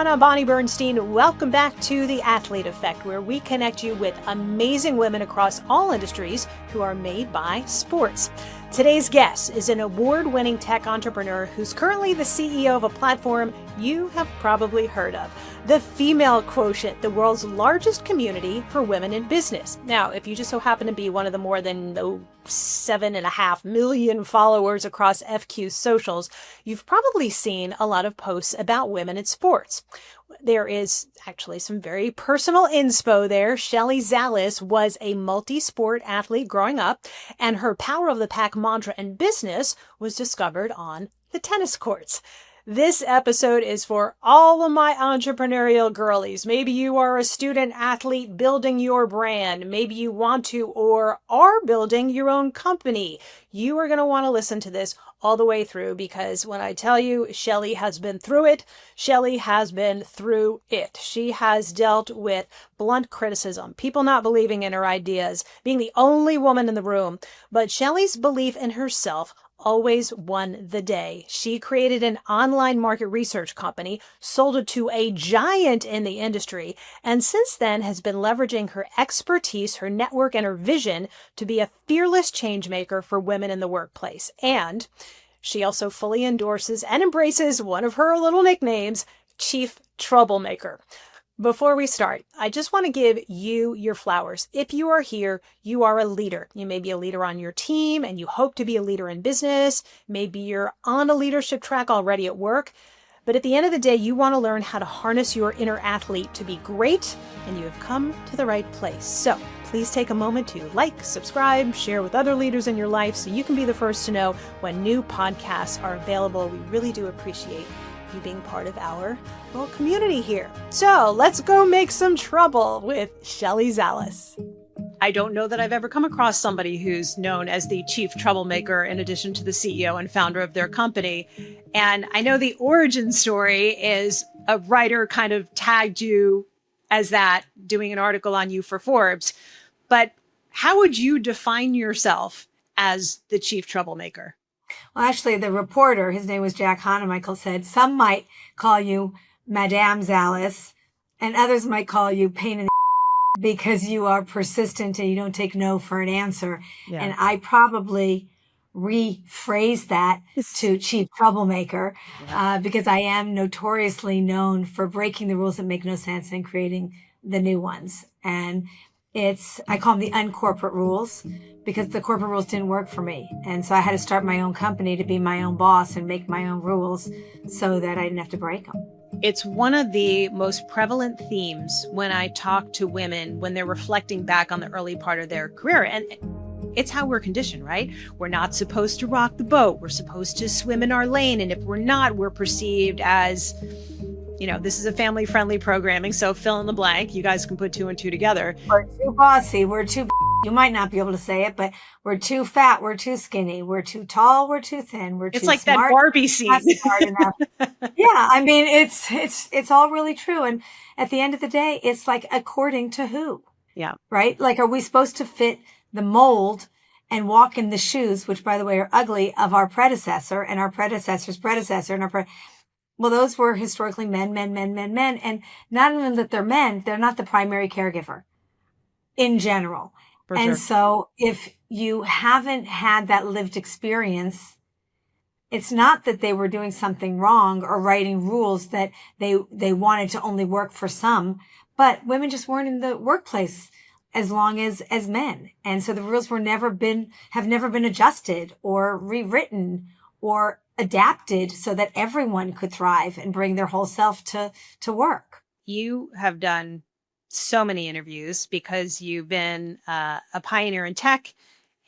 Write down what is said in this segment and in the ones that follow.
everyone. I'm Bonnie Bernstein. Welcome back to The Athlete Effect, where we connect you with amazing women across all industries who are made by sports. Today's guest is an award-winning tech entrepreneur who's currently the CEO of a platform you have probably heard of, the Female Quotient, the world's largest community for women in business. Now, if you just so happen to be one of the more than 7.5 million followers across FQ's socials, you've probably seen a lot of posts about women in sports. There is actually some very personal inspo there. Shelley Zalis was a multi-sport athlete growing up, and her power of the pack mantra in business was discovered on the tennis courts. This episode is for all of my entrepreneurial girlies. Maybe you are a student athlete building your brand. Maybe you want to or are building your own company. You are going to want to listen to this all the way through, because when I tell you Shelley has been through it, Shelley has been through it. She has dealt with blunt criticism, people not believing in her ideas, being the only woman in the room. But Shelley's belief in herself always won the day. She created an online market research company, sold it to a giant in the industry, and since then has been leveraging her expertise, her network, and her vision to be a fearless change maker for women in the workplace. And she also fully endorses and embraces one of her little nicknames, Chief Troublemaker. Before we start, I just want to give you your flowers. If you are here, you are a leader. You may be a leader on your team and you hope to be a leader in business. Maybe you're on a leadership track already at work. But at the end of the day, you want to learn how to harness your inner athlete to be great, and you have come to the right place. So please take a moment to like, subscribe, share with other leaders in your life so you can be the first to know when new podcasts are available. We really do appreciate you being part of our little community here. So let's go make some trouble with Shelley Zalis. I don't know that I've ever come across somebody who's known as the chief troublemaker in addition to the CEO and founder of their company. And I know the origin story is a writer kind of tagged you as that, doing an article on you for Forbes. But how would you define yourself as the chief troublemaker? Well, actually, the reporter, his name was Jack Hanemichael, said some might call you Madame Zalis and others might call you pain in the because you are persistent and you don't take no for an answer. Yeah. And I probably rephrased that to chief troublemaker because I am notoriously known for breaking the rules that make no sense and creating the new ones. And I call them the uncorporate rules because the corporate rules didn't work for me. And so I had to start my own company to be my own boss and make my own rules so that I didn't have to break them. It's one of the most prevalent themes when I talk to women when they're reflecting back on the early part of their career. And it's how we're conditioned, right? We're not supposed to rock the boat. We're supposed to swim in our lane. And if we're not, we're perceived as, this is a family-friendly programming, so fill in the blank. You guys can put two and two together. We're too bossy. We're too... You might not be able to say it, but we're too fat. We're too skinny. We're too tall. We're too thin. We're too smart. It's like that Barbie scene. Not smart enough. Yeah, I mean, it's all really true. And at the end of the day, it's like according to who? Yeah. Right? Like, are we supposed to fit the mold and walk in the shoes, which, by the way, are ugly, of our predecessor and our predecessor's predecessor and well, those were historically men. And not only that they're men, they're not the primary caregiver in general. And so if you haven't had that lived experience, it's not that they were doing something wrong or writing rules that they wanted to only work for some, but women just weren't in the workplace as long as men. And so the rules have never been adjusted or rewritten or adapted so that everyone could thrive and bring their whole self to work. You have done so many interviews because you've been a pioneer in tech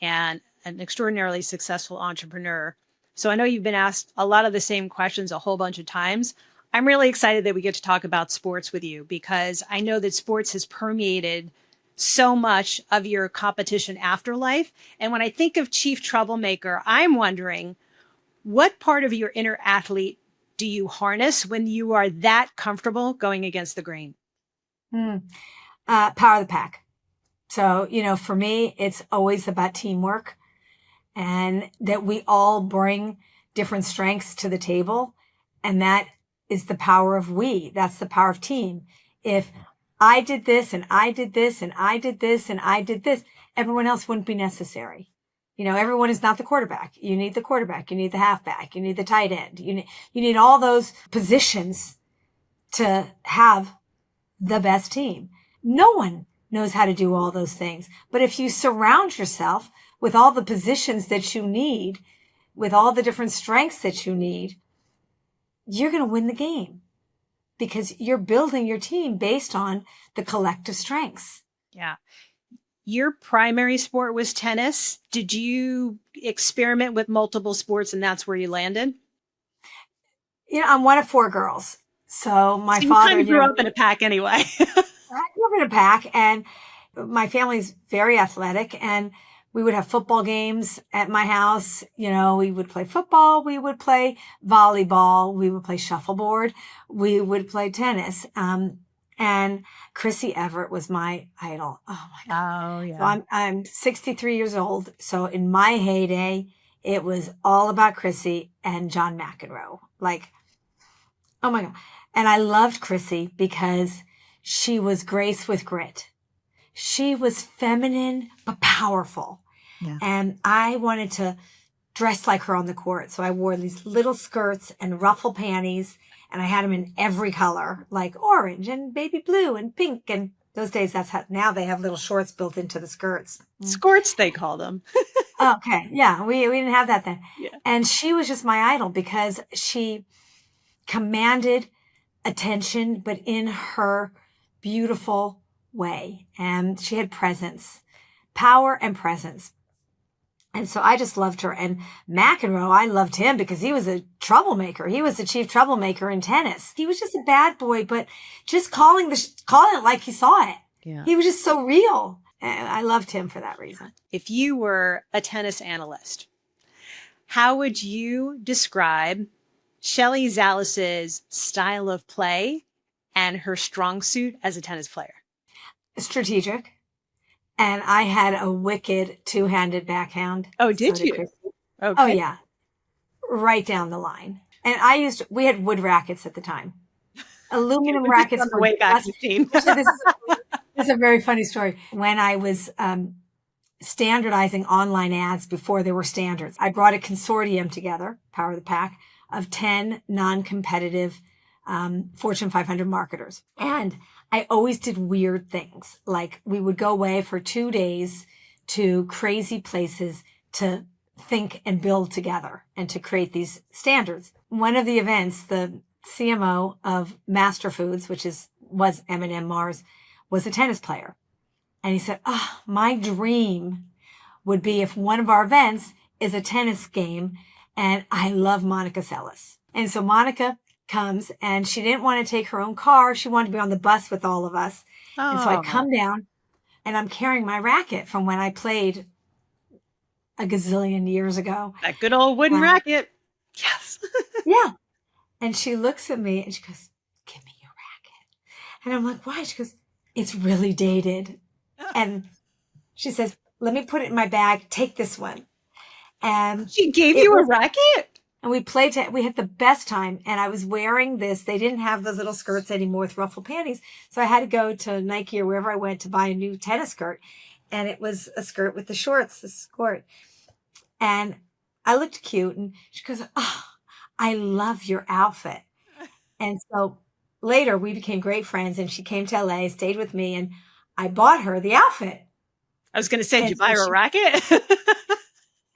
and an extraordinarily successful entrepreneur. So I know you've been asked a lot of the same questions a whole bunch of times. I'm really excited that we get to talk about sports with you because I know that sports has permeated so much of your competition afterlife. And when I think of chief troublemaker, I'm wondering what part of your inner athlete do you harness when you are that comfortable going against the grain? Power of the pack. So, for me, it's always about teamwork and that we all bring different strengths to the table. And that is the power of we. That's the power of team. If I did this and I did this and I did this and I did this, everyone else wouldn't be necessary. Everyone is not the quarterback. You need the quarterback. You need the halfback. You need the tight end. You need all those positions to have the best team. No one knows how to do all those things. But if you surround yourself with all the positions that you need, with all the different strengths that you need, you're going to win the game because you're building your team based on the collective strengths. Yeah. Your primary sport was tennis. Did you experiment with multiple sports and that's where you landed? I'm one of 4 girls. So my So father kind of grew up in a pack anyway. I grew up in a pack, and my family's very athletic, and we would have football games at my house. We would play football. We would play volleyball. We would play shuffleboard. We would play tennis. And Chrissy Everett was my idol. Oh my God. Oh yeah. So I'm 63 years old. So in my heyday, it was all about Chrissy and John McEnroe. Like, oh my God. And I loved Chrissy because she was grace with grit. She was feminine, but powerful. Yeah. And I wanted to dress like her on the court. So I wore these little skirts and ruffle panties, and I had them in every color, like orange and baby blue and pink. And those days, now they have little shorts built into the skirts. Skirts, they call them. Okay. Yeah. We didn't have that then. Yeah. And she was just my idol because she commanded attention, but in her beautiful way. And she had presence, power and presence. And so I just loved her. And McEnroe, I loved him because he was a troublemaker. He was the chief troublemaker in tennis. He was just a bad boy, but just calling it like he saw it. Yeah. He was just so real. And I loved him for that reason. If you were a tennis analyst, how would you describe Shelley Zalis's style of play and her strong suit as a tennis player? Strategic. And I had a wicked 2-handed backhand. Oh, did you? Okay. Oh, yeah. Right down the line. And we had wood rackets at the time. Aluminum rackets. On the way back machine. This is a very funny story. When I was standardizing online ads before there were standards, I brought a consortium together, Power of the Pack, of 10 non-competitive Fortune 500 marketers. And I always did weird things. Like we would go away for 2 days to crazy places to think and build together and to create these standards. One of the events, the CMO of Master Foods, which was M&M Mars, was a tennis player. And he said, my dream would be if one of our events is a tennis game, and I love Monica Seles. And so Monica comes, and she didn't want to take her own car. She wanted to be on the bus with all of us. Oh. And so I come down, and I'm carrying my racket from when I played a gazillion years ago. That good old wooden racket. Yes. Yeah. And she looks at me, and she goes, give me your racket. And I'm like, why? She goes, it's really dated. And she says, let me put it in my bag. Take this one. And she gave you a racket? And we played, we had the best time. And I was wearing this. They didn't have those little skirts anymore with ruffle panties. So I had to go to Nike or wherever I went to buy a new tennis skirt. And it was a skirt with the shorts, the skirt. And I looked cute. And she goes, I love your outfit. And so later we became great friends. And she came to LA, stayed with me. And I bought her the outfit. I was going to say, did you buy her a racket?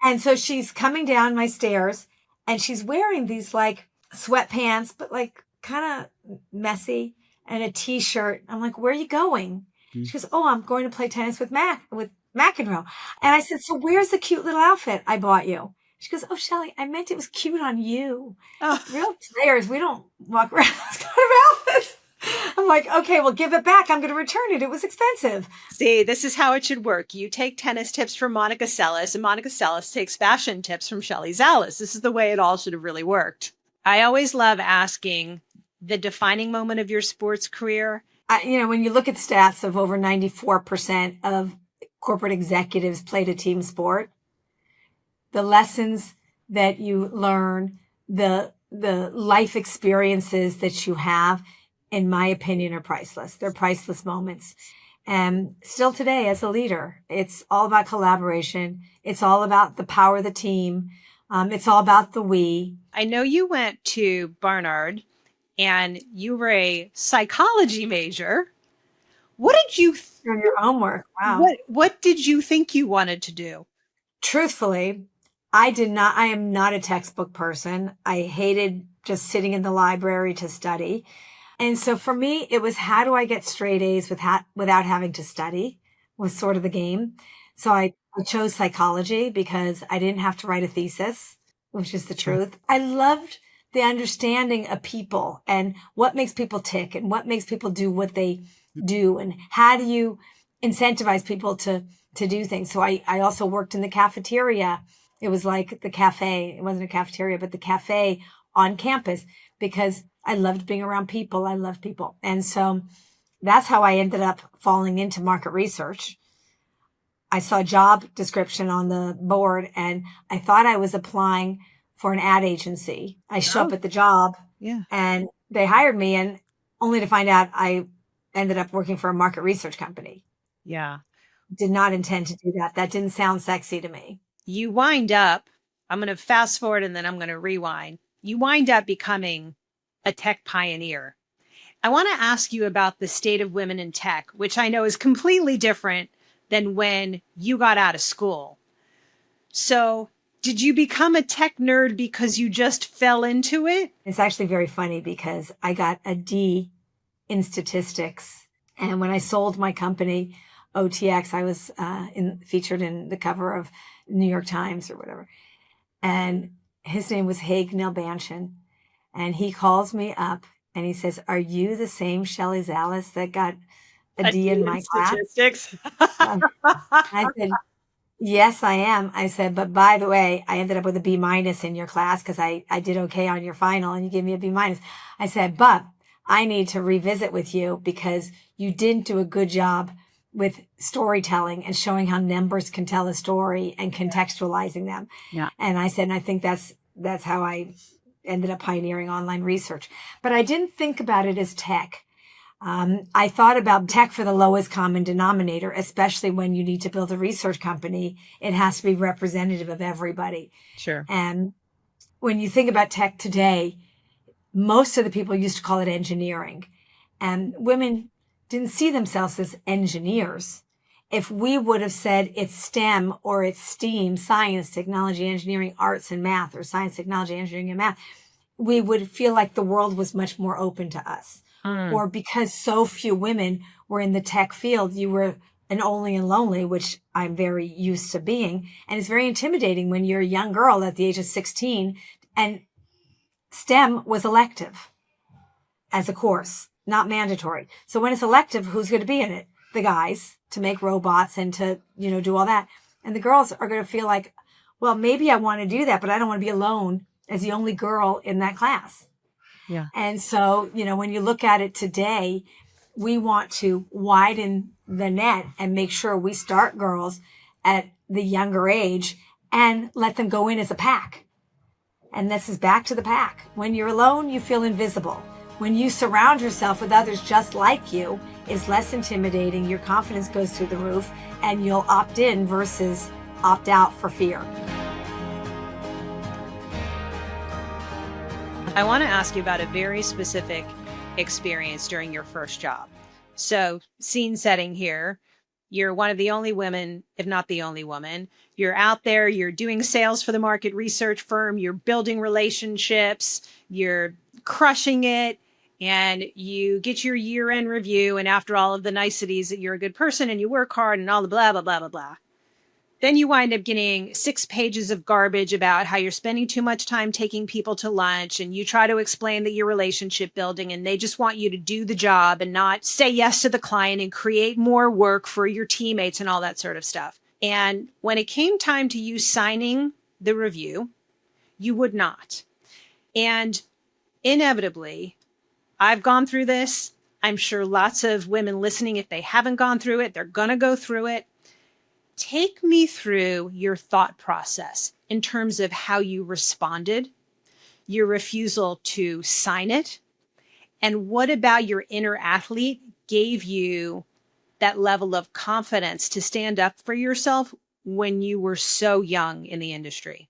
And so she's coming down my stairs. And she's wearing these like sweatpants, but like kind of messy, and a t-shirt. I'm like, where are you going? Mm-hmm. She goes, I'm going to play tennis with McEnroe. And I said, so where's the cute little outfit I bought you? She goes, Shelley, I meant it was cute on you. Oh. Real players, we don't walk around those kind of outfits. I'm like, okay, well, give it back. I'm going to return it. It was expensive. See, this is how it should work. You take tennis tips from Monica Seles, and Monica Seles takes fashion tips from Shelley Zalis. This is the way it all should have really worked. I always love asking the defining moment of your sports career. When you look at stats of over 94% of corporate executives played a team sport, the lessons that you learn, the the life experiences that you have, in my opinion, are priceless. They're priceless moments. And still today, as a leader, it's all about collaboration. It's all about the power of the team. It's all about the we. I know you went to Barnard and you were a psychology major. What did you Doing your homework. Wow. what did you think you wanted to do? Truthfully, I am not a textbook person. I hated just sitting in the library to study. And so for me, it was, how do I get straight A's without having to study, was sort of the game. So I chose psychology because I didn't have to write a thesis, which is the truth. I loved the understanding of people and what makes people tick and what makes people do what they do, and how do you incentivize people to do things. So I also worked in the cafeteria. It was like the cafe. It wasn't a cafeteria, but the cafe on campus, because I loved being around people. I love people. And so that's how I ended up falling into market research. I saw a job description on the board and I thought I was applying for an ad agency. I show up at the job and they hired me, and only to find out I ended up working for a market research company. Yeah. Did not intend to do that. That didn't sound sexy to me. You wind up, I'm going to fast forward and then I'm going to rewind. You wind up becoming a tech pioneer. I want to ask you about the state of women in tech, which I know is completely different than when you got out of school. So did you become a tech nerd because you just fell into it? It's actually very funny because I got a D in statistics. And when I sold my company, OTX, I was featured in the cover of New York Times or whatever. And his name was Haig Nalbantian. And he calls me up and he says, "Are you the same Shelley Zalis that got a D in my statistics?" I said, "Yes, I am." I said, "But by the way, I ended up with a B- in your class because I did okay on your final and you gave me a B-." I said, "But I need to revisit with you because you didn't do a good job with storytelling and showing how numbers can tell a story and contextualizing them." Yeah. And I said, and I think that's how I ended up pioneering online research. But I didn't think about it as tech. I thought about tech for the lowest common denominator, especially when you need to build a research company. It has to be representative of everybody. Sure. And when you think about tech today, most of the people used to call it engineering, and women didn't see themselves as engineers. If we would have said it's STEM or it's STEAM, science, technology, engineering, arts, and math, or science, technology, engineering, and math, we would feel like the world was much more open to us. Or because so few women were in the tech field, you were an only and lonely, which I'm very used to being. And it's very intimidating when you're a young girl at the age of 16 and STEM was elective as a course, not mandatory. So when it's elective, who's going to be in it? The guys, to make robots and to, do all that. And the girls are going to feel like, well, maybe I want to do that, but I don't want to be alone as the only girl in that class. Yeah. And so, when you look at it today, we want to widen the net and make sure we start girls at the younger age and let them go in as a pack. And this is back to the pack. When you're alone, you feel invisible. When you surround yourself with others just like you, it's less intimidating. Your confidence goes through the roof and you'll opt in versus opt out for fear. I want to ask you about a very specific experience during your first job. So, scene setting here. You're one of the only women, if not the only woman. You're out there, you're doing sales for the market research firm, you're building relationships, you're crushing it, and you get your year-end review. And after all of the niceties that you're a good person and you work hard and all the blah, blah, blah, blah, blah. Then you wind up getting 6 pages of garbage about how you're spending too much time taking people to lunch, and you try to explain that you're relationship building and they just want you to do the job and not say yes to the client and create more work for your teammates and all that sort of stuff. And when it came time to you signing the review, you would not. And inevitably, I've gone through this. I'm sure lots of women listening, if they haven't gone through it, they're going to go through it. Take me through your thought process in terms of how you responded. your refusal to sign it? And what about your inner athlete gave you that level of confidence to stand up for yourself when you were so young in the industry?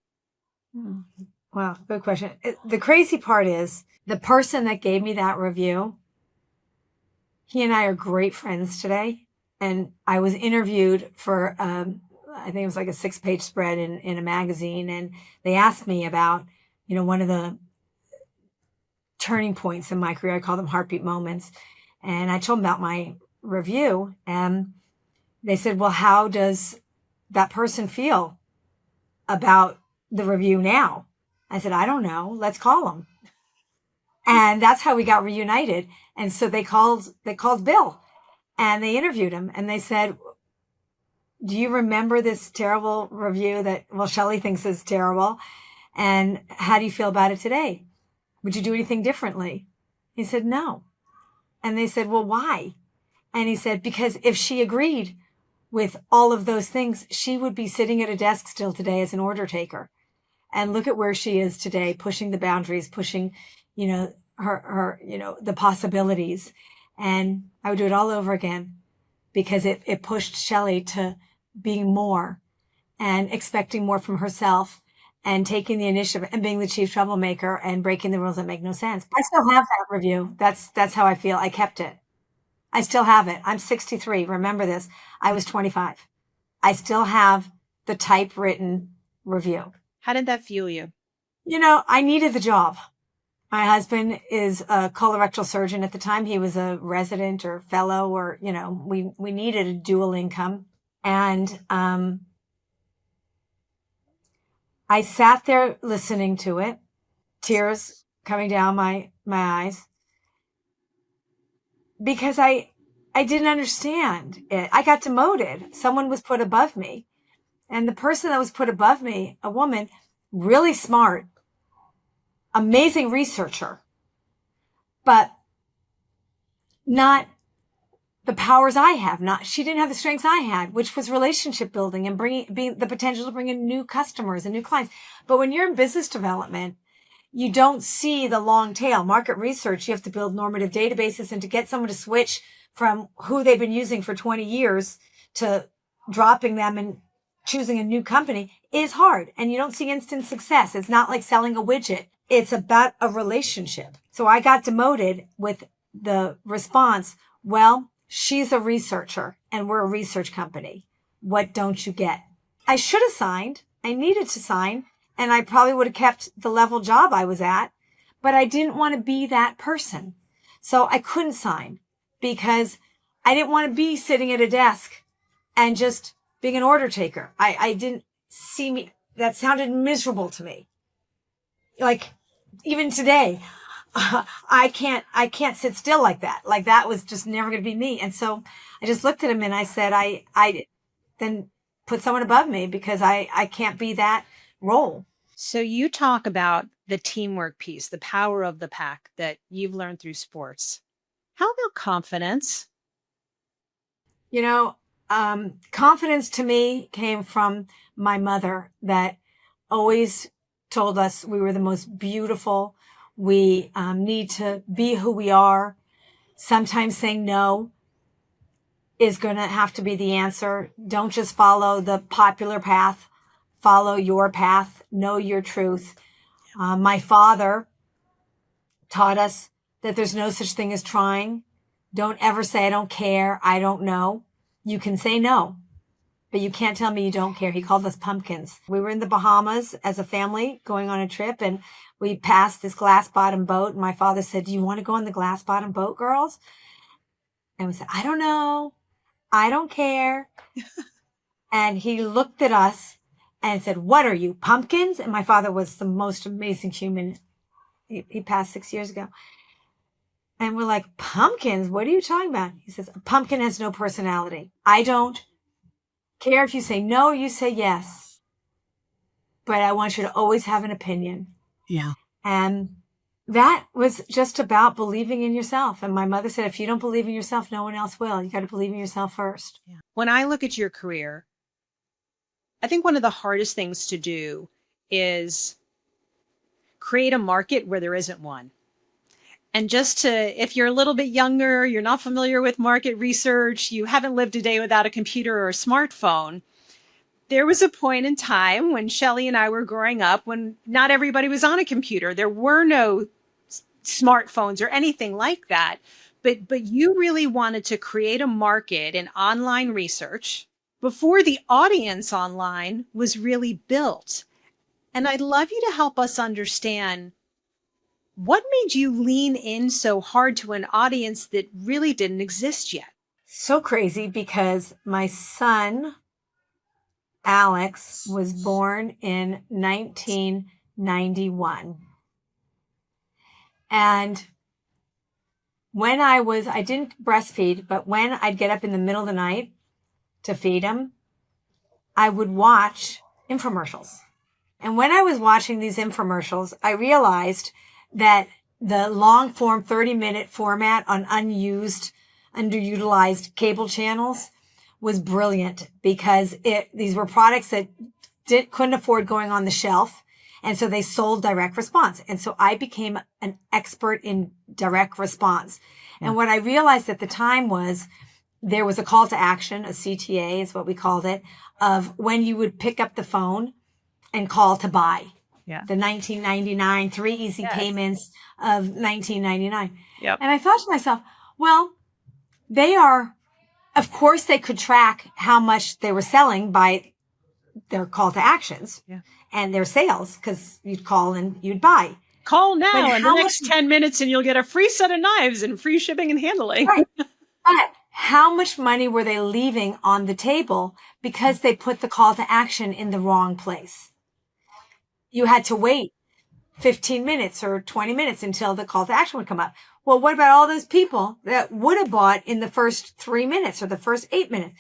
Wow, good question. The crazy part is the person that gave me that review, he and I are great friends today. And I was interviewed for, I think it was like a 6-page spread in a magazine. And they asked me about, one of the turning points in my career. I call them heartbeat moments. And I told them about my review. And they said, well, how does that person feel about the review now? I said, I don't know. Let's call them. And that's how we got reunited. And so they called Bill and they interviewed him and they said, do you remember this terrible review that, well, Shelley thinks is terrible? And how do you feel about it today? Would you do anything differently? He said, no. And they said, well, why? And he said, because if she agreed with all of those things, she would be sitting at a desk still today as an order taker. And look at where she is today, pushing the boundaries, pushing, her, the possibilities. And I would do it all over again because it pushed Shelley to being more and expecting more from herself and taking the initiative and being the chief troublemaker and breaking the rules that make no sense. I still have that review. That's how I feel. I kept it. I still have it. I'm 63. Remember this. I was 25. I still have the typewritten review. How did that fuel you? I needed the job. My husband is a colorectal surgeon at the time. He was a resident or fellow or, we needed a dual income. And I sat there listening to it, tears coming down my eyes, because I didn't understand it. I got demoted. Someone was put above me. And the person that was put above me, a woman, really smart, amazing researcher, but not the powers I have. She didn't have the strengths I had, which was relationship building and being the potential to bring in new customers and new clients. But when you're in business development, you don't see the long tail. Market research, you have to build normative databases, and to get someone to switch from who they've been using for 20 years to dropping them and choosing a new company is hard. And you don't see instant success. It's not like selling a widget. It's about a relationship. So I got demoted with the response, well, she's a researcher and we're a research company. What don't you get? I should have signed. I needed to sign, and I probably would have kept the level job I was at, but I didn't want to be that person. So I couldn't sign because I didn't want to be sitting at a desk and just being an order taker. I didn't see me. That sounded miserable to me. Like even today, I can't sit still like that. Like that was just never going to be me. And so I just looked at him and I said, I then put someone above me because I can't be that role. So you talk about the teamwork piece, the power of the pack that you've learned through sports. How about confidence? Confidence to me came from my mother that always told us we were the most beautiful. We need to be who we are. Sometimes saying no is going to have to be the answer. Don't just follow the popular path. Follow your path. Know your truth. My father taught us that there's no such thing as trying. Don't ever say, I don't care. I don't know. You can say no, but you can't tell me you don't care. He called us pumpkins. We were in the Bahamas as a family going on a trip, and we passed this glass bottom boat. And my father said, do you want to go on the glass bottom boat, girls? And we said, I don't know. I don't care. And he looked at us and said, what are you, pumpkins? And my father was the most amazing human. He passed 6 years ago. And we're like, pumpkins? What are you talking about? He says, a pumpkin has no personality. I don't care if you say no, you say yes. But I want you to always have an opinion. Yeah. And that was just about believing in yourself. And my mother said, if you don't believe in yourself, no one else will. You got to believe in yourself first. Yeah. When I look at your career, I think one of the hardest things to do is create a market where there isn't one. And just to, if you're a little bit younger, you're not familiar with market research, you haven't lived a day without a computer or a smartphone, there was a point in time when Shelley and I were growing up when not everybody was on a computer. There were no smartphones or anything like that. But you really wanted to create a market in online research before the audience online was really built. And I'd love you to help us understand what made you lean in so hard to an audience that really didn't exist yet. So crazy, because my son, Alex, was born in 1991. And when I didn't breastfeed, but when I'd get up in the middle of the night to feed him, I would watch infomercials. And when I was watching these infomercials, I realized that the long form 30-minute format on unused, underutilized cable channels was brilliant, because these were products that couldn't afford going on the shelf. And so they sold direct response. And so I became an expert in direct response. And what I realized at the time was there was a call to action, a CTA is what we called it, of when you would pick up the phone and call to buy. Yeah. The 1999, 3 easy payments of 1999. Yep. And I thought to myself, well, of course they could track how much they were selling by their call to actions and their sales, because you'd call and you'd buy. Call now in the next 10 minutes and you'll get a free set of knives and free shipping and handling. Right. But how much money were they leaving on the table because they put the call to action in the wrong place? You had to wait 15 minutes or 20 minutes until the call to action would come up. Well, what about all those people that would have bought in the first 3 minutes or the first 8 minutes?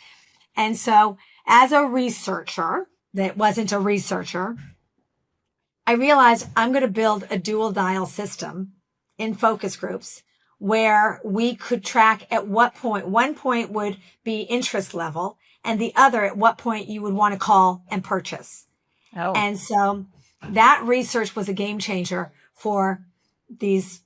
And so as a researcher that wasn't a researcher, I realized I'm going to build a dual dial system in focus groups where we could track at what point, one point would be interest level and the other at what point you would want to call and purchase. Oh. And so that research was a game changer for these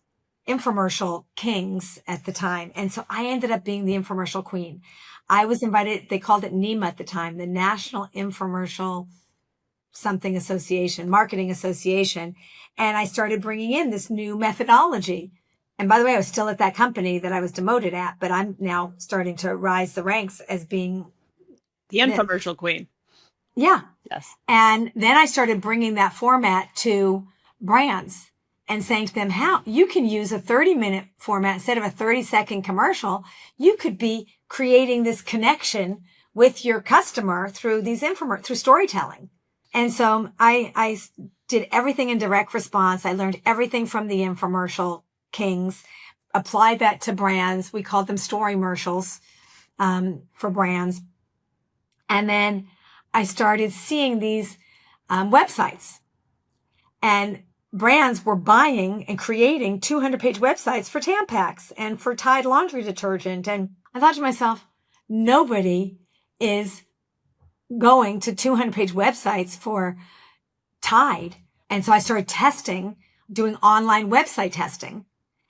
infomercial kings at the time. And so I ended up being the infomercial queen. I was invited, they called it NEMA at the time, the National Infomercial something association, marketing association. And I started bringing in this new methodology. And by the way, I was still at that company that I was demoted at, but I'm now starting to rise the ranks as being the infomercial queen. Yeah. Yes. And then I started bringing that format to brands and saying to them, how you can use a 30-minute format instead of a 30-second commercial. You could be creating this connection with your customer through these through storytelling. And so I did everything in direct response. I learned everything from the infomercial kings, applied that to brands. We called them storymercials for brands. And then I started seeing these websites, and brands were buying and creating 200-page websites for Tampax and for Tide laundry detergent. And I thought to myself, nobody is going to 200-page websites for Tide. And so I started doing online website testing,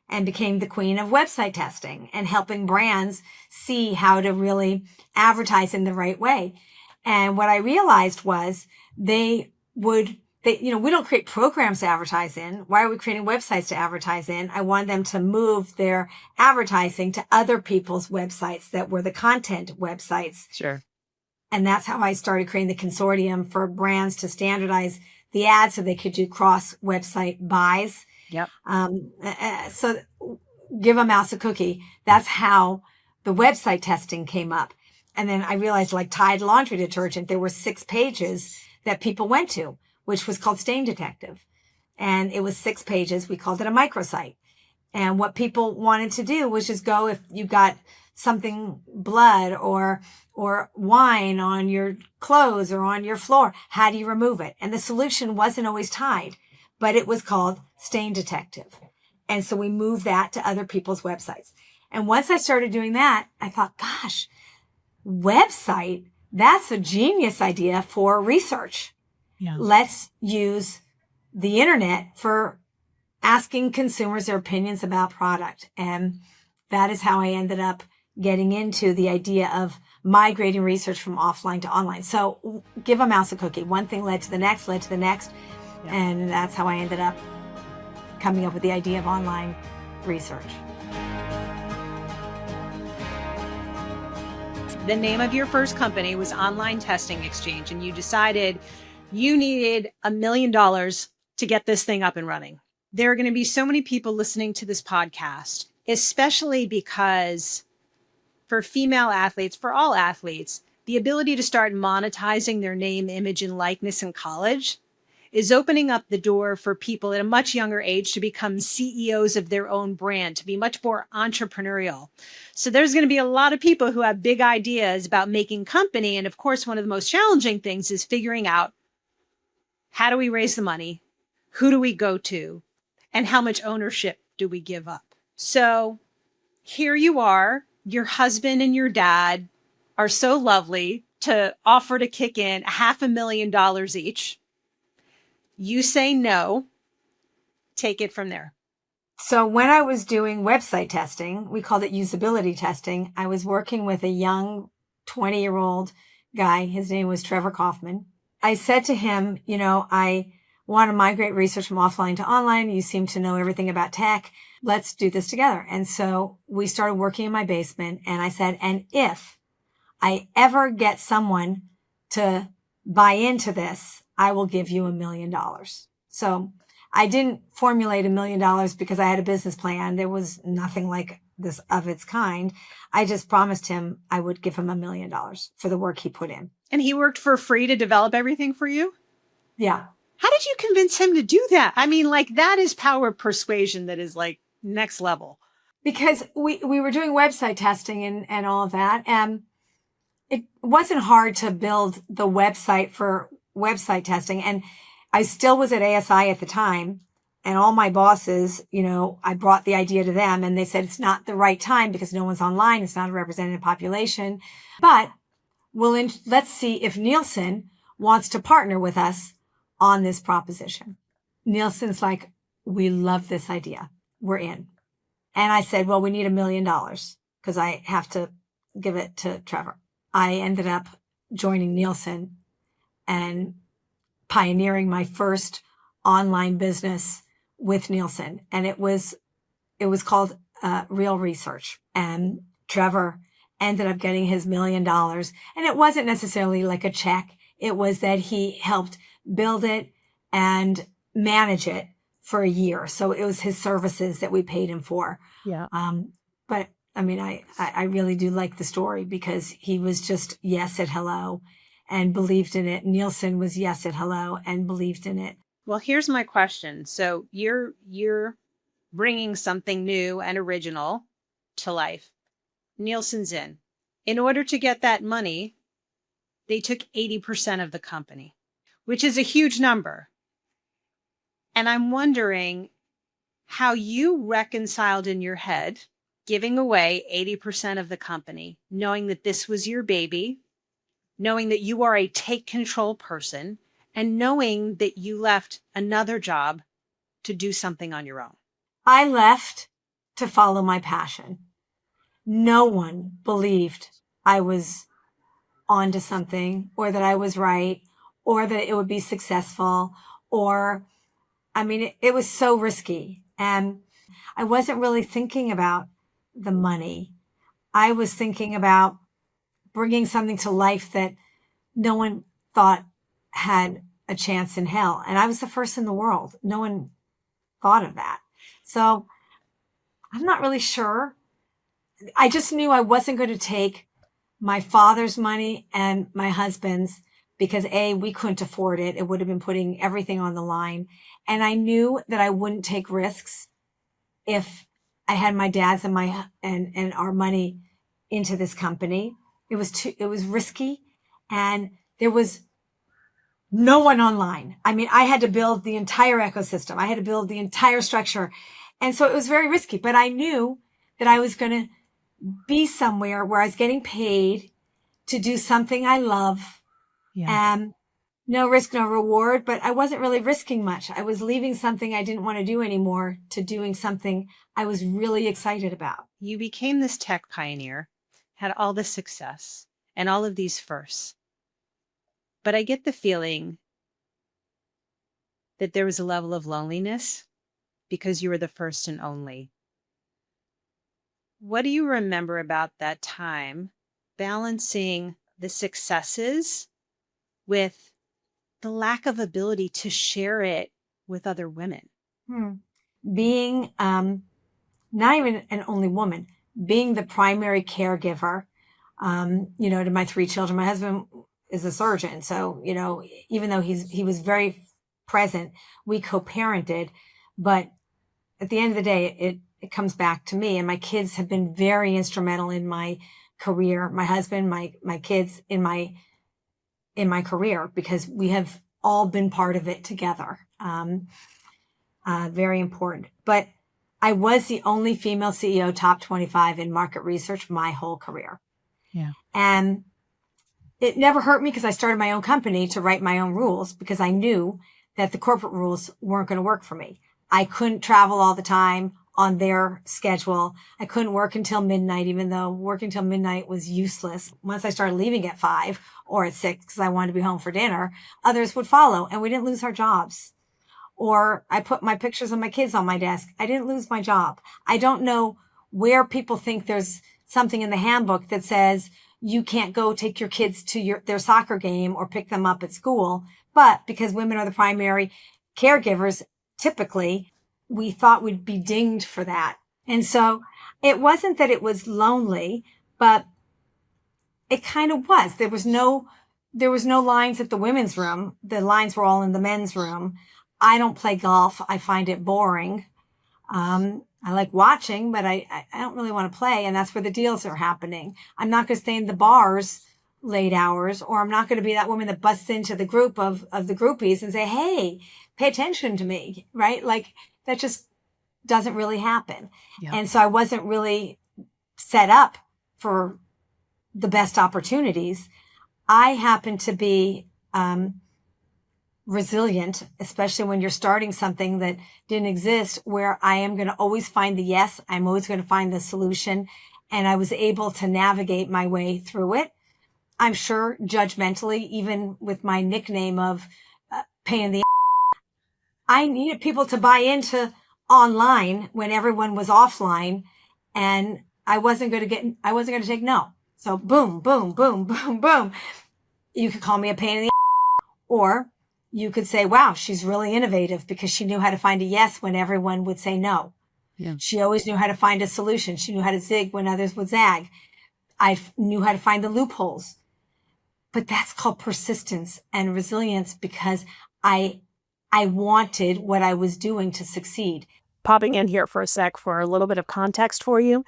and became the queen of website testing and helping brands see how to really advertise in the right way. And what I realized was we don't create programs to advertise in. Why are we creating websites to advertise in? I wanted them to move their advertising to other people's websites that were the content websites. Sure. And that's how I started creating the consortium for brands to standardize the ads so they could do cross website buys. Yep. So give a mouse a cookie. That's how the website testing came up. And then I realized, like Tide laundry detergent, there were 6 pages that people went to, which was called Stain Detective. And it was 6 pages. We called it a microsite. And what people wanted to do was just go, if you got something, blood or wine on your clothes or on your floor, how do you remove it? And the solution wasn't always Tide, but it was called Stain Detective. And so we moved that to other people's websites. And once I started doing that, I thought, gosh, website, that's a genius idea for research. Yeah. Let's use the internet for asking consumers their opinions about product. And that is how I ended up getting into the idea of migrating research from offline to online. So give a mouse a cookie. One thing led to the next, yeah. And that's how I ended up coming up with the idea of online research. The name of your first company was Online Testing Exchange, and you decided you needed $1 million to get this thing up and running. There are going to be so many people listening to this podcast, especially because for female athletes, for all athletes, the ability to start monetizing their name, image, and likeness in college is opening up the door for people at a much younger age to become CEOs of their own brand, to be much more entrepreneurial. So there's going to be a lot of people who have big ideas about making company. And of course, one of the most challenging things is figuring out, how do we raise the money? Who do we go to? And how much ownership do we give up? So here you are, your husband and your dad are so lovely to offer to kick in $500,000 each. You say no, take it from there. So when I was doing website testing, we called it usability testing. I was working with a young 20-year-old guy. His name was Trevor Kaufman. I said to him, I want to migrate research from offline to online. You seem to know everything about tech. Let's do this together. And so we started working in my basement, and I said, and if I ever get someone to buy into this, I will give you $1 million. So I didn't formulate $1 million because I had a business plan. There was nothing like this of its kind. I just promised him I would give him $1 million for the work he put in. And he worked for free to develop everything for you? Yeah. How did you convince him to do that? I mean, that is power of persuasion that is next level. Because we were doing website testing and all of that. And it wasn't hard to build the website for website testing. And I still was at ASI at the time. And all my bosses, I brought the idea to them, and they said it's not the right time because no one's online. It's not a representative population. But let's see if Nielsen wants to partner with us on this proposition. Nielsen's like, we love this idea. We're in. And I said, well, we need $1 million because I have to give it to Trevor. I ended up joining Nielsen and pioneering my first online business with Nielsen. And it was called Real Research. And Trevor ended up getting his $1 million. And it wasn't necessarily like a check. It was that he helped build it and manage it for a year. So it was his services that we paid him for. Yeah. But I mean, I really do like the story because he was just yes at hello and believed in it. Nielsen was yes at hello and believed in it. Well, here's my question. So you're bringing something new and original to life. Nielsen's in. In order to get that money, they took 80% of the company, which is a huge number. And I'm wondering how you reconciled in your head giving away 80% of the company, knowing that this was your baby, knowing that you are a take control person, and knowing that you left another job to do something on your own. I left to follow my passion. No one believed I was onto something or that I was right or that it would be successful it was so risky. And I wasn't really thinking about the money. I was thinking about bringing something to life that no one thought had a chance in hell. And I was the first in the world. No one thought of that. So I'm not really sure. I just knew I wasn't going to take my father's money and my husband's because we couldn't afford it. It would have been putting everything on the line. And I knew that I wouldn't take risks if I had my dad's and our money into this company. It was risky, and there was no one online. I mean, I had to build the entire ecosystem. I had to build the entire structure. And so it was very risky, but I knew that I was going to be somewhere where I was getting paid to do something I love. Yeah. No risk, no reward, but I wasn't really risking much. I was leaving something I didn't want to do anymore to doing something I was really excited about. You became this tech pioneer, had all this success and all of these firsts. But I get the feeling that there was a level of loneliness because you were the first and only. What do you remember about that time, balancing the successes with the lack of ability to share it with other women? Being not even an only woman, being the primary caregiver, to my 3 children. My husband is a surgeon. So, even though he was very present, we co-parented, but at the end of the day, it comes back to me, and my kids have been very instrumental in my career. My husband, my kids in my career, because we have all been part of it together. Very important. But I was the only female CEO top 25 in market research my whole career. Yeah. And it never hurt me because I started my own company to write my own rules, because I knew that the corporate rules weren't going to work for me. I couldn't travel all the time on their schedule. I couldn't work until midnight, even though working till midnight was useless. Once I started leaving at 5 or at 6 because I wanted to be home for dinner, others would follow, and we didn't lose our jobs. Or I put my pictures of my kids on my desk. I didn't lose my job. I don't know where people think there's something in the handbook that says you can't go take your kids to their soccer game or pick them up at school. But because women are the primary caregivers, typically, we thought we'd be dinged for that. And so it wasn't that it was lonely, but it kind of was. There was no lines at the women's room. The lines were all in the men's room. I don't play golf. I find it boring. I like watching, but I don't really want to play. And that's where the deals are happening. I'm not going to stay in the bars late hours, or I'm not going to be that woman that busts into the group of the groupies and say, hey, pay attention to me, right? Like, that just doesn't really happen. Yeah. And so I wasn't really set up for the best opportunities. I happen to be resilient, especially when you're starting something that didn't exist, where I am going to always find the yes. I'm always going to find the solution. And I was able to navigate my way through it. I'm sure judgmentally, even with my nickname of pain in the I needed people to buy into online when everyone was offline, and I wasn't going to take no. So boom, boom, boom, boom, boom. You could call me a pain in the or you could say, wow, she's really innovative because she knew how to find a yes when everyone would say no. Yeah. She always knew how to find a solution. She knew how to zig when others would zag. I knew how to find the loopholes. But that's called persistence and resilience, because I wanted what I was doing to succeed. Popping in here for a sec for a little bit of context for you.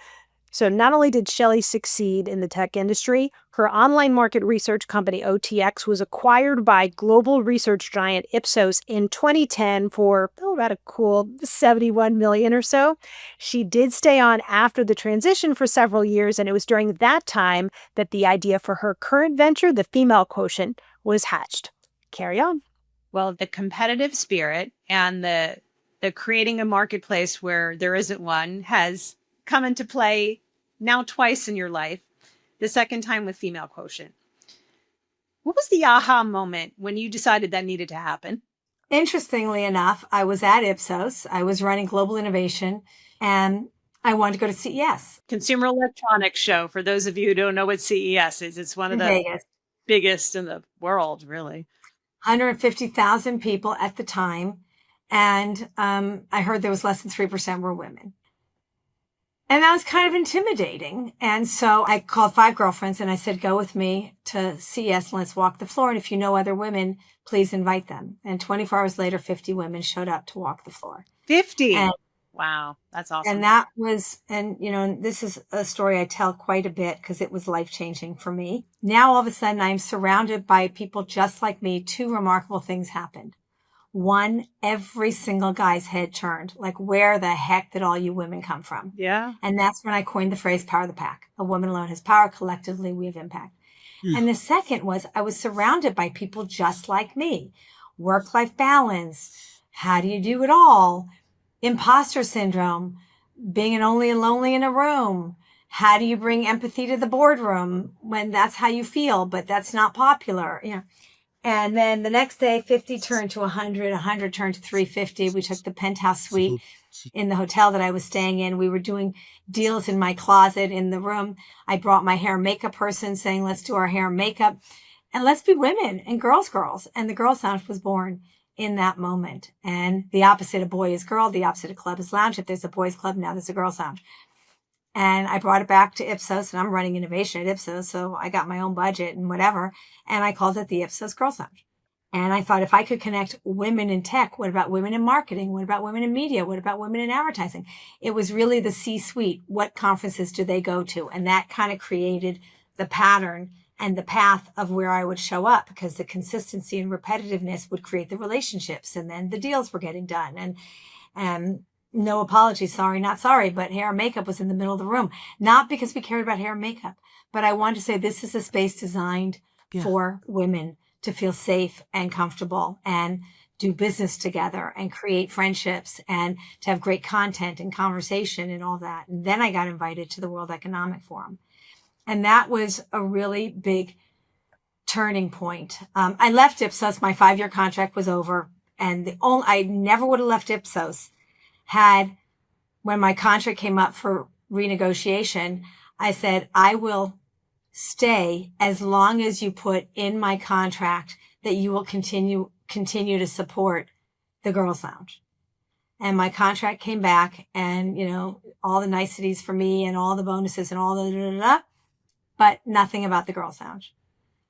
So not only did Shelley succeed in the tech industry, her online market research company OTX was acquired by global research giant Ipsos in 2010 for about a cool $71 million or so. She did stay on after the transition for several years, and it was during that time that the idea for her current venture, the Female Quotient, was hatched. Carry on. Well, the competitive spirit and the creating a marketplace where there isn't one has come into play now twice in your life, the second time with Female Quotient. What was the aha moment when you decided that needed to happen? Interestingly enough, I was at Ipsos. I was running global innovation, and I wanted to go to CES. Consumer Electronics Show, for those of you who don't know what CES is. It's one of the biggest in the world, really. 150,000 people at the time. And I heard there was less than 3% were women. And that was kind of intimidating. And so I called 5 girlfriends and I said, go with me to CES and let's walk the floor. And if you know other women, please invite them. And 24 hours later, 50 women showed up to walk the floor. 50? Wow, that's awesome. And that was, this is a story I tell quite a bit because it was life-changing for me. Now, all of a sudden, I'm surrounded by people just like me. 2 remarkable things happened. 1, every single guy's head turned. Like, where the heck did all you women come from? Yeah. And that's when I coined the phrase power of the pack. A woman alone has power. Collectively, we have impact. And the second was I was surrounded by people just like me. Work-life balance. How do you do it all? Imposter syndrome. Being only lonely in a room. How do you bring empathy to the boardroom when that's how you feel, but that's not popular? And then the next day, 50 turned to 100, 100 turned to 350. We took the penthouse suite in the hotel that I was staying in. We were doing deals in my closet in the room. I brought my hair and makeup person saying, let's do our hair and makeup and let's be women and girls. And the Girls Lounge was born in that moment. And the opposite of boy is girl. The opposite of club is lounge. If there's a boys club, now there's a girls lounge. And I brought it back to Ipsos, and I'm running innovation at Ipsos. So I got my own budget and whatever. And I called it the Ipsos Girls Lounge. And I thought if I could connect women in tech, what about women in marketing? What about women in media? What about women in advertising? It was really the C-suite. What conferences do they go to? And that kind of created the pattern and the path of where I would show up, because the consistency and repetitiveness would create the relationships. And then the deals were getting done. And no apology, sorry, not sorry, but hair and makeup was in the middle of the room. Not because we cared about hair and makeup, but I wanted to say this is a space designed for women to feel safe and comfortable and do business together and create friendships and to have great content and conversation and all that. And then I got invited to the World Economic Forum. And that was a really big turning point. I left Ipsos. My 5-year contract was over. And I never would have left Ipsos had, when my contract came up for renegotiation, I said, I will stay as long as you put in my contract that you will continue to support the Girls Lounge. And my contract came back and, all the niceties for me and all the bonuses and all the but nothing about the Girls Lounge.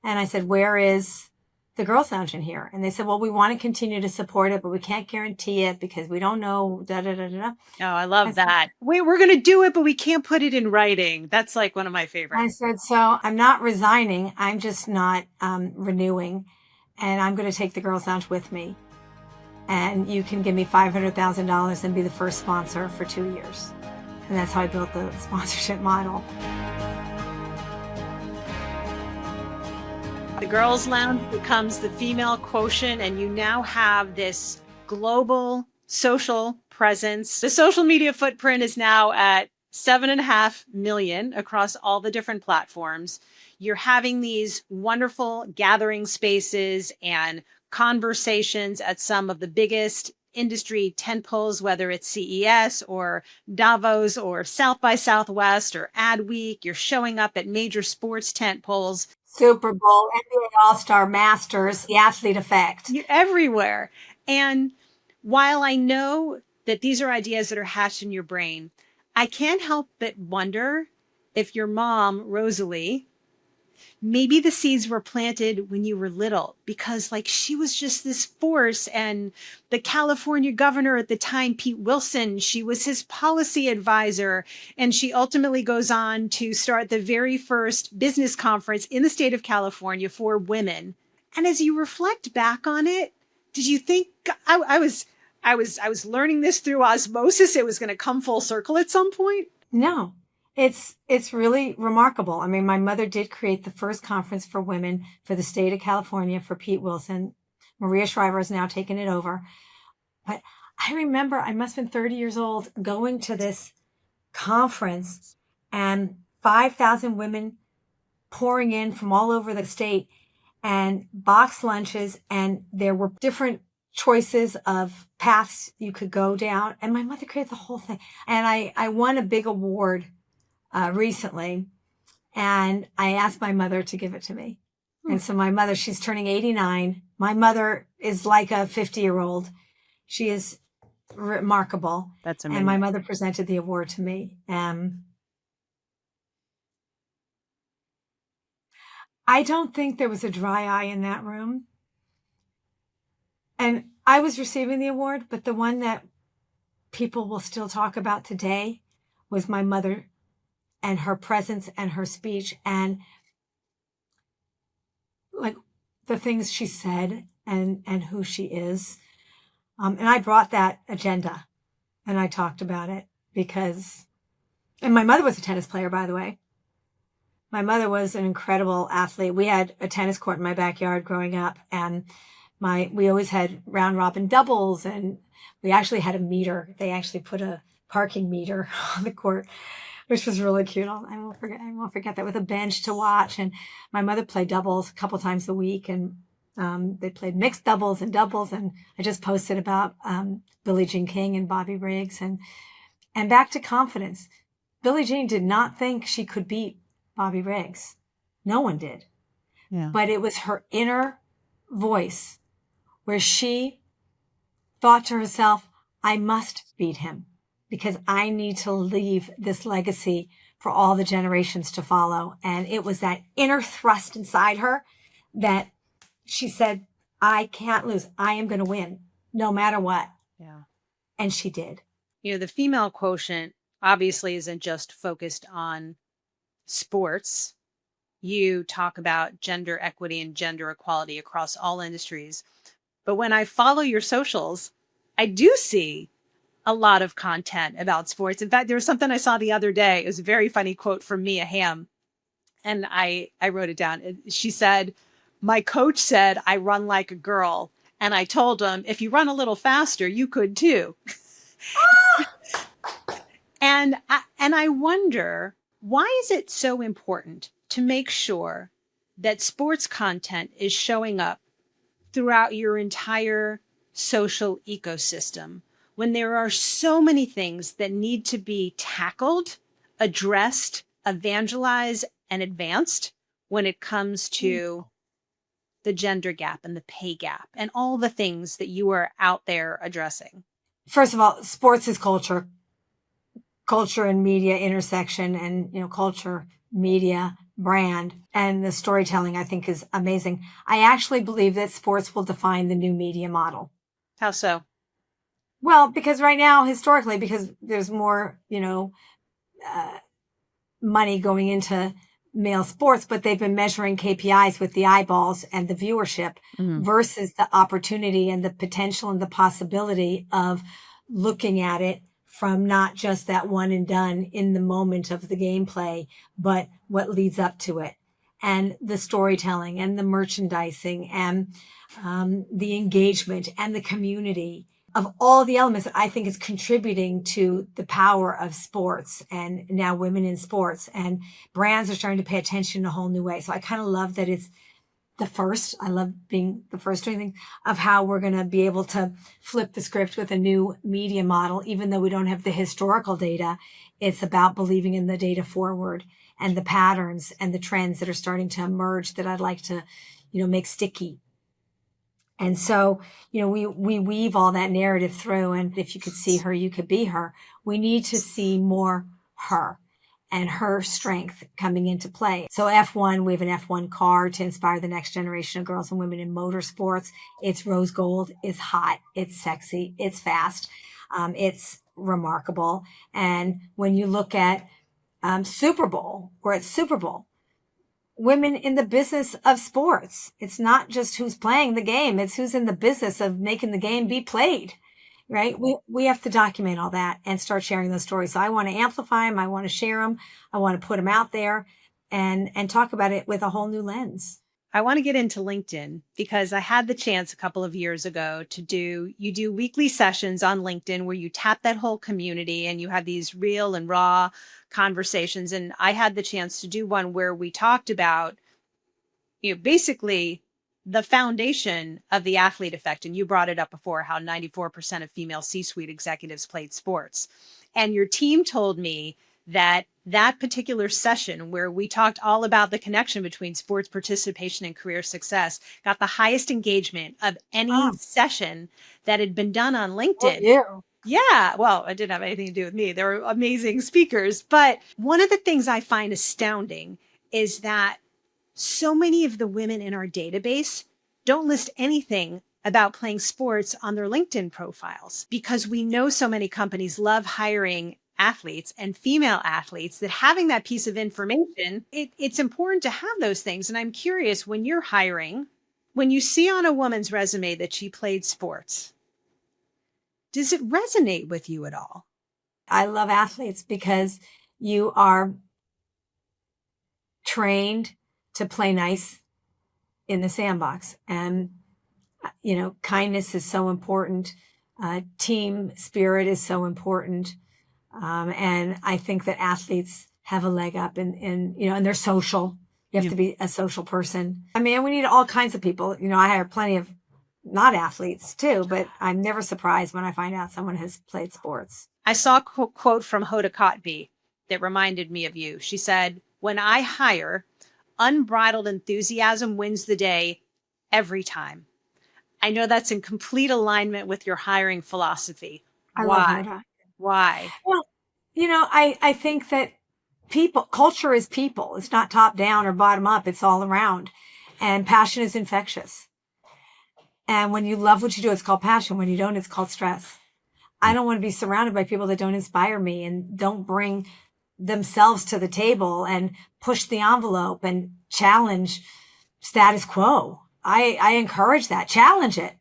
And I said, where is the Girls Lounge in here? And they said, well, we want to continue to support it, but we can't guarantee it because we don't know. Oh, I love that. Wait, we're going to do it, but we can't put it in writing. That's like one of my favorites. I said, so I'm not resigning. I'm just not renewing. And I'm going to take the Girls Lounge with me. And you can give me $500,000 and be the first sponsor for 2 years. And that's how I built the sponsorship model. The Girls Lounge becomes the Female Quotient, and you now have this global social presence. The social media footprint is now at 7.5 million across all the different platforms. You're having these wonderful gathering spaces and conversations at some of the biggest industry tentpoles, whether it's CES or Davos or South by Southwest or Adweek. You're showing up at major sports tentpoles. Super Bowl, NBA All-Star, Masters, the athlete effect. You're everywhere. And while I know that these are ideas that are hatched in your brain, I can't help but wonder if your mom, Rosalie, maybe the seeds were planted when you were little, because she was just this force. And the California governor at the time, Pete Wilson, she was his policy advisor. And she ultimately goes on to start the very first business conference in the state of California for women. And as you reflect back on it, did you think I was learning this through osmosis? It was going to come full circle at some point? No. It's really remarkable. I mean, my mother did create the first conference for women for the state of California for Pete Wilson. Maria Shriver has now taken it over. But I remember I must have been 30 years old going to this conference and 5,000 women pouring in from all over the state and box lunches. And there were different choices of paths you could go down. And my mother created the whole thing. And I won a big award recently, and I asked my mother to give it to me. And so my mother, she's turning 89. My mother is like a 50-year-old. She is remarkable. That's amazing. And my mother presented the award to me. I don't think there was a dry eye in that room. And I was receiving the award, but the one that people will still talk about today was my mother and her presence and her speech and the things she said and who she is. And I brought that agenda and I talked about it and my mother was a tennis player, by the way. My mother was an incredible athlete. We had a tennis court in my backyard growing up, and we always had round robin doubles, and we actually had a meter. They actually put a parking meter on the court, which was really cute. I won't forget that, with a bench to watch. And my mother played doubles a couple times a week, and they played mixed doubles and doubles. And I just posted about Billie Jean King and Bobby Riggs, and back to confidence. Billie Jean did not think she could beat Bobby Riggs. No one did. Yeah. But it was her inner voice where she thought to herself, I must beat him because I need to leave this legacy for all the generations to follow. And it was that inner thrust inside her that she said, I can't lose. I am going to win no matter what. Yeah. And she did. The female quotient obviously isn't just focused on sports. You talk about gender equity and gender equality across all industries. But when I follow your socials, I do see a lot of content about sports. In fact, there was something I saw the other day. It was a very funny quote from Mia Hamm. And I wrote it down. She said, my coach said I run like a girl. And I told him, if you run a little faster, you could too. And I wonder, why is it so important to make sure that sports content is showing up throughout your entire social ecosystem when there are so many things that need to be tackled, addressed, evangelized, and advanced when it comes to the gender gap and the pay gap and all the things that you are out there addressing? First of all, sports is culture. Culture and media intersection, and culture, media, brand, and the storytelling, I think, is amazing. I actually believe that sports will define the new media model. How so? Well, because right now, historically, because there's more, money going into male sports, but they've been measuring KPIs with the eyeballs and the viewership versus the opportunity and the potential and the possibility of looking at it from not just that one and done in the moment of the gameplay, but what leads up to it, and the storytelling and the merchandising and the engagement and the community of all the elements that I think is contributing to the power of sports and now women in sports. And brands are starting to pay attention in a whole new way. So I kind of love that it's the first. I love being the first doing things of how we're going to be able to flip the script with a new media model, even though we don't have the historical data. It's about believing in the data forward and the patterns and the trends that are starting to emerge that I'd like to, make sticky. And so, we weave all that narrative through. And if you could see her, you could be her. We need to see more her and her strength coming into play. So F1, we have an F1 car to inspire the next generation of girls and women in motorsports. It's rose gold, it's hot, it's sexy, it's fast, it's remarkable. And when you look at Super Bowl, we're at Super Bowl. Women in the business of sports. It's not just who's playing the game, it's who's in the business of making the game be played. Right? We have to document all that and start sharing those stories. So I want to amplify them. I want to share them. I want to put them out there and talk about it with a whole new lens. I want to get into LinkedIn because I had the chance a couple of years ago you do weekly sessions on LinkedIn where you tap that whole community and you have these real and raw conversations. And I had the chance to do one where we talked about, basically the foundation of the athlete effect. And you brought it up before, how 94% of female C-suite executives played sports. And your team told me that particular session where we talked all about the connection between sports participation and career success got the highest engagement of any session that had been done on LinkedIn. Oh, yeah. Well, it didn't have anything to do with me. They were amazing speakers. But one of the things I find astounding is that so many of the women in our database don't list anything about playing sports on their LinkedIn profiles because we know so many companies love hiring athletes and female athletes that having that piece of information, it's important to have those things. And I'm curious, when you're hiring, when you see on a woman's resume that she played sports, does it resonate with you at all? I love athletes because you are trained to play nice in the sandbox. And, kindness is so important. Team spirit is so important. And I think that athletes have a leg up and they're social. You have to be a social person. I mean, we need all kinds of people. I hire plenty of not athletes too, but I'm never surprised when I find out someone has played sports. I saw a quote from Hoda Kotb that reminded me of you. She said, "When I hire, unbridled enthusiasm wins the day every time." I know that's in complete alignment with your hiring philosophy. I love Hoda. Why? Well, I think that culture is people. It's not top down or bottom up. It's all around. And passion is infectious. And when you love what you do, it's called passion. When you don't, it's called stress. I don't want to be surrounded by people that don't inspire me and don't bring themselves to the table and push the envelope and challenge status quo. I encourage that. Challenge it.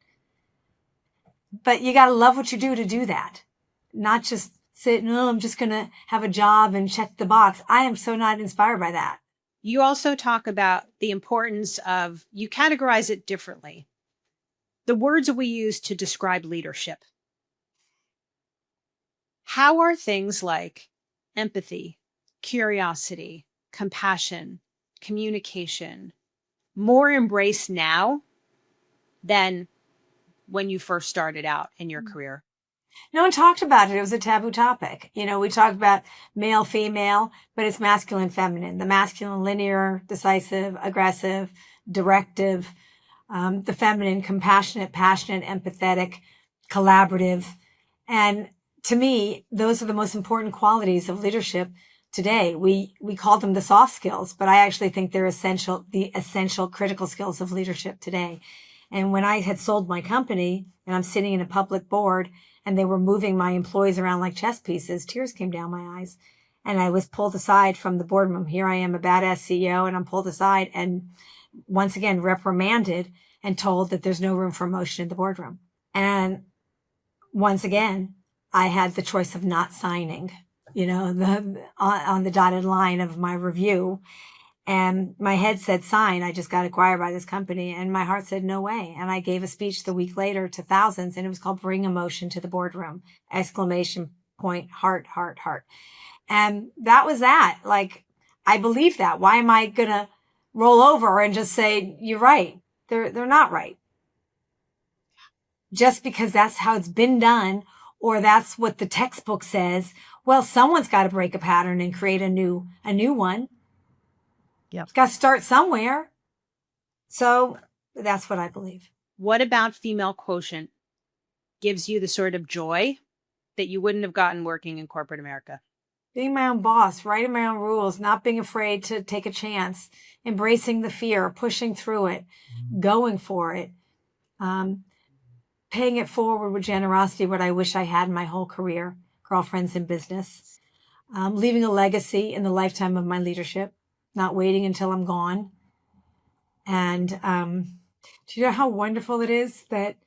But you got to love what you do to do that. Not just sit, no, I'm just going to have a job and check the box. I am so not inspired by that. You also talk about the importance of, you categorize it differently. The words that we use to describe leadership. How are things like empathy, curiosity, compassion, communication more embraced now than when you first started out in your career? No one talked about it. It was a taboo topic. We talked about male, female, but it's masculine, feminine. The masculine, linear, decisive, aggressive, directive. The feminine, compassionate, passionate, empathetic, collaborative. And to me, those are the most important qualities of leadership today. We call them the soft skills, but I actually think they're the essential critical skills of leadership today. And when I had sold my company and I'm sitting in a public board and they were moving my employees around like chess pieces, tears came down my eyes. And I was pulled aside from the boardroom. Here I am, a badass CEO, and I'm pulled aside and once again reprimanded and told that there's no room for emotion in the boardroom. And once again, I had the choice of not signing, on the dotted line of my review. And my head said, sign. I just got acquired by this company. And my heart said, no way. And I gave a speech the week later to thousands, and it was called Bring Emotion to the Boardroom! ! Heart, heart, heart. And that was that. Like, I believe that. Why am I going to roll over and just say, you're right? They're not right. Just because that's how it's been done, or that's what the textbook says. Well, someone's got to break a pattern and create a new one. Yep. It's got to start somewhere. So that's what I believe. What about Female Quotient gives you the sort of joy that you wouldn't have gotten working in corporate America? Being my own boss, writing my own rules, not being afraid to take a chance, embracing the fear, pushing through it, going for it, paying it forward with generosity, what I wish I had in my whole career, girlfriends in business, leaving a legacy in the lifetime of my leadership, not waiting until I'm gone. And do you know how wonderful it is that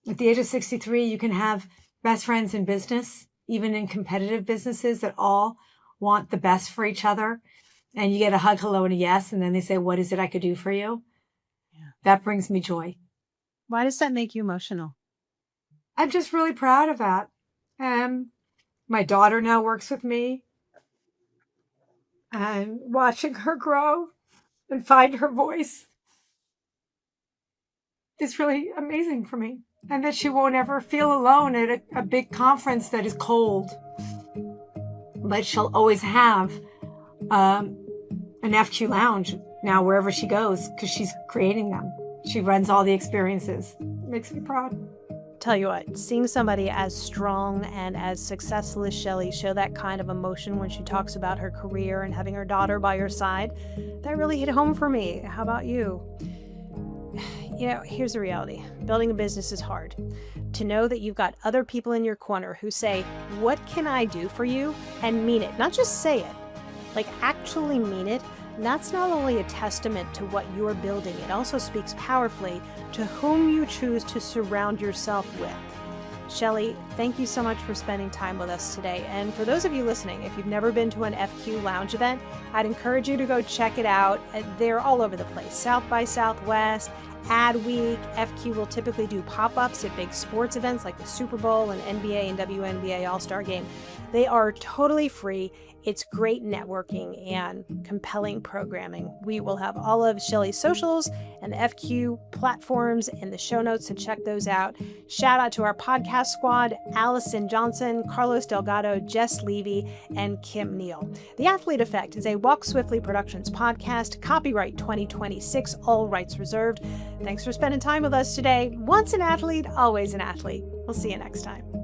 at the age of 63, you can have best friends in business, even in competitive businesses that all want the best for each other. And you get a hug, hello, and a yes. And then they say, what is it I could do for you? Yeah. That brings me joy. Why does that make you emotional? I'm just really proud of that. My daughter now works with me. And watching her grow and find her voice is really amazing for me. And that she won't ever feel alone at a big conference that is cold. But she'll always have an FQ lounge now wherever she goes because she's creating them. She runs all the experiences. It makes me proud. Tell you what, seeing somebody as strong and as successful as Shelley show that kind of emotion when she talks about her career and having her daughter by her side, that really hit home for me. How about you? Here's the reality. Building a business is hard. To know that you've got other people in your corner who say, what can I do for you? And mean it. Not just say it, like actually mean it. That's not only a testament to what you're building, it also speaks powerfully to whom you choose to surround yourself with. Shelley, thank you so much for spending time with us today. And for those of you listening, if you've never been to an FQ Lounge event, I'd encourage you to go check it out. They're all over the place. South by Southwest, Ad Week. FQ will typically do pop-ups at big sports events like the Super Bowl and NBA and WNBA All-Star Game. They are totally free. It's great networking and compelling programming. We will have all of Shelley's socials and the FQ platforms in the show notes, so check those out. Shout out to our podcast squad, Allison Johnson, Carlos Delgado, Jess Levy, and Kim Neal. The Athlete Effect is a Walk Swiftly Productions podcast, copyright 2026, all rights reserved. Thanks for spending time with us today. Once an athlete, always an athlete. We'll see you next time.